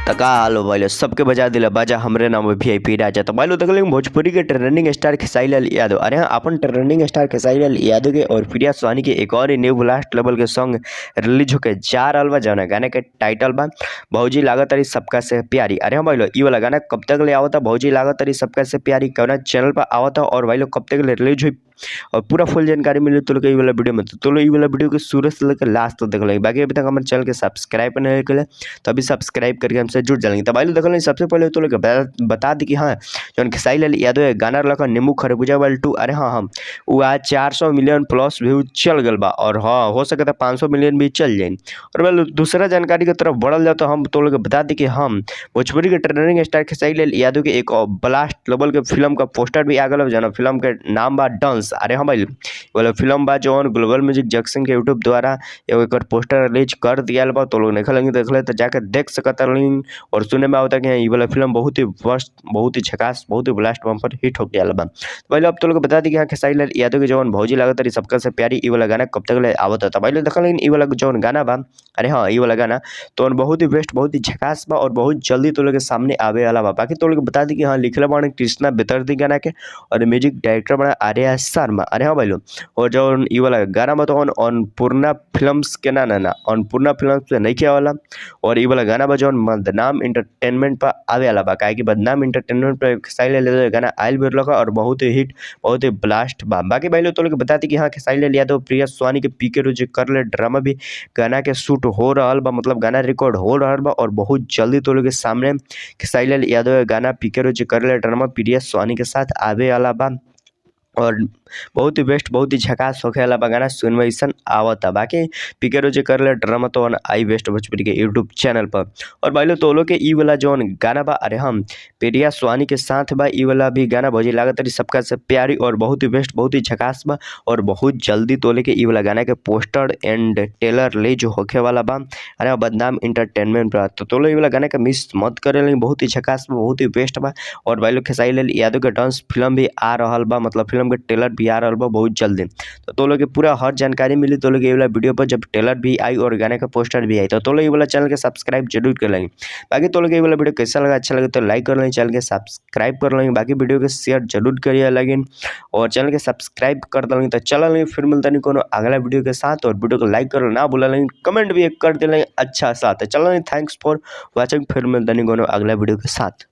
तका हाल भाई सबके बजा दिला बाजा हमरे नाम VIP राजा। तो भाई देख भोजपुरी के ट्रेंडिंग स्टार खेसारी लाल यादव, अरे हाँ अपन ट्रेंडिंग स्टार खेसारी लाल यादव के और प्रिया सुहानी के एक और न्यू ब्लास्ट लेवल के सॉन्ग रिलीज होके जा रहा बा। जौन गाने के टाइटल बा भौजी लागत तरी सबका से प्यारी। अरे हाँ भाई ई वाला गाना कब तक ले आवता, भौजी लागत तरी सबका से प्यारी कौन चैनल पर आवता और भाई कब तक ले रिलीज हुई और पूरा फुल जानकारी मिली तो लोग वाला वीडियो में। तो लोग वाला वीडियो के शुरू से लेकर लास्ट तक देख लेंगे। बाकी अभी तक हमारे चैनल के सब्सक्राइब नहीं कर तो अभी सब्सक्राइब करके हमसे जुड़ जाएंगे। तो भाई देख लेंगे सबसे पहले तो लोग बता दी कि हाँ जो खेसारी लाल यादव गाना लगा नींबू खरबूजा वाल 2, अरे हाँ हम वो आज 400 मिलियन प्लस व्यू चल गल बा और हाँ हो सके तो 500 मिलियन भी चल जाए। और भाई दूसरा जानकारी की तरफ बढ़ल जाए तो हम तो लोग बता दी कि हम भोजपुरी के ट्रेंडिंग स्टार खेसारी लाल यादव के एक ब्लास्ट लेवल के फिल्म का पोस्टर भी आ गल। जो फिल्म के नाम बा डांस। अरे हाँ भाई वाला फिल्म बा जो ग्लोबल म्यूजिक जंक्शन के यूट्यूब द्वारा एगो एक पोस्टर रिलीज कर दिया बा। तो लोग नहीं लेंगे देख ले तो जाकर देख सकता और सुने में आता कि ये वाला फिल्म बहुत ही फर्स्ट बहुत ही झकास बहुत ही ब्लास्ट बम्पर हिट हो गया बा। तो भाई अब तो लोग बता दी कि हाँ खेसारी लाल यादव के जवन भौजी लागत रही सबका से प्यारी ई वाला गाना कब तक ले आवत था। भाई देख लेकिन ई वाला जवन गाना बा, अरे हाँ ई वाला गाना तो बहुत ही बेस्ट बहुत ही झकास बा और बहुत जल्दी तो लोग के सामने आवे वाला बा। बाकी तो लोग बता दी कि हाँ लिखले बाने कृष्णा बेदर्दी गाना के और म्यूजिक डायरेक्टर बना आर्या शर्मा। अरे हाँ भाई और जो ई वाला गाना बा तो अन्नपूर्णा फिल्म्स के ना अन्नपूर्णा फिल्म्स पे नहीं किया वाला और ई वाला गाना बा जो बदनाम इंटरटेनमेंट पर आवे वाला बा। काहे कि बदनाम इंटरटेनमेंट पर खेसारी लाल यादव गाना आयल भी लगा और बहुत ही हिट बहुत ही ब्लास्ट बा। बाकी भाई तो लोग बता दी कि हाँ खेसारी लाल यादव प्रिया सुहानी के पीके रोज कर ले ड्रामा भी गाना के शूट हो रहा बा, मतलब गाना रिकॉर्ड हो रहा बा और बहुत जल्दी तो लोग के सामने खेसारी लाल यादव गाना पीके रोज कर ले ड्रामा प्रिया सुहानी के साथ आवे वाला बा और बहुत ही बेस्ट बहुत ही झकास होखे वाला गाना सुनवा ऐसा आवता। बाकी पीके रोज कर ले ड्रामा तो आई बेस्ट भोजपुरी के यूट्यूब चैनल पर। और भाई तो लोग के ई वाला जौन गाना बा, अरे हम प्रिया सुहानी के साथ बा ई वाला भी गाना भौजी लागत रही सबका से प्यारी और बहुत ही बेस्ट बहुत ही झकास बा और बहुत जल्दी तो लेके ई वाला गाना के पोस्टर एंड टेलर ले जो होखे वाला बा। अरे बदनाम इंटरटेनमेंट पर तो लोग ई वाला गाना के मिस मत करे, बहुत ही झकास बा बहुत ही बेस्ट बा। और भाई लोग खेसारी लाल यादव के डांस फिल्म भी आ रहा बा, मतलब फिल्म के टेलर भी आ रहा बा बहुत जल्दी। तो लोग के पूरा हर जानकारी मिली तो लोग ये वाला वीडियो पर जब टेलर भी आई और गाने का पोस्टर भी आई तो लोग ये वाला चैनल के सब्सक्राइब जरूर कर लेंगे। बाकी तो लोग ये वाला वीडियो कैसा लगा अच्छा लगे तो लाइक कर लेंगे, चैनल के सब्सक्राइब कर लेंगे। बाकी वीडियो के शेयर जरूर करिए लगिन और चैनल के सब्सक्राइब कर देंगे। तो चल लेंगे फिर मिलता नहीं कोनो अगला वीडियो के साथ और वीडियो को लाइक कर ना भूला लेंगे, कमेंट भी एक कर दे लेंगे अच्छा साथ। चलो थैंक्स फॉर वॉचिंग, फिर मिलता नहीं कोनो अगला वीडियो के साथ।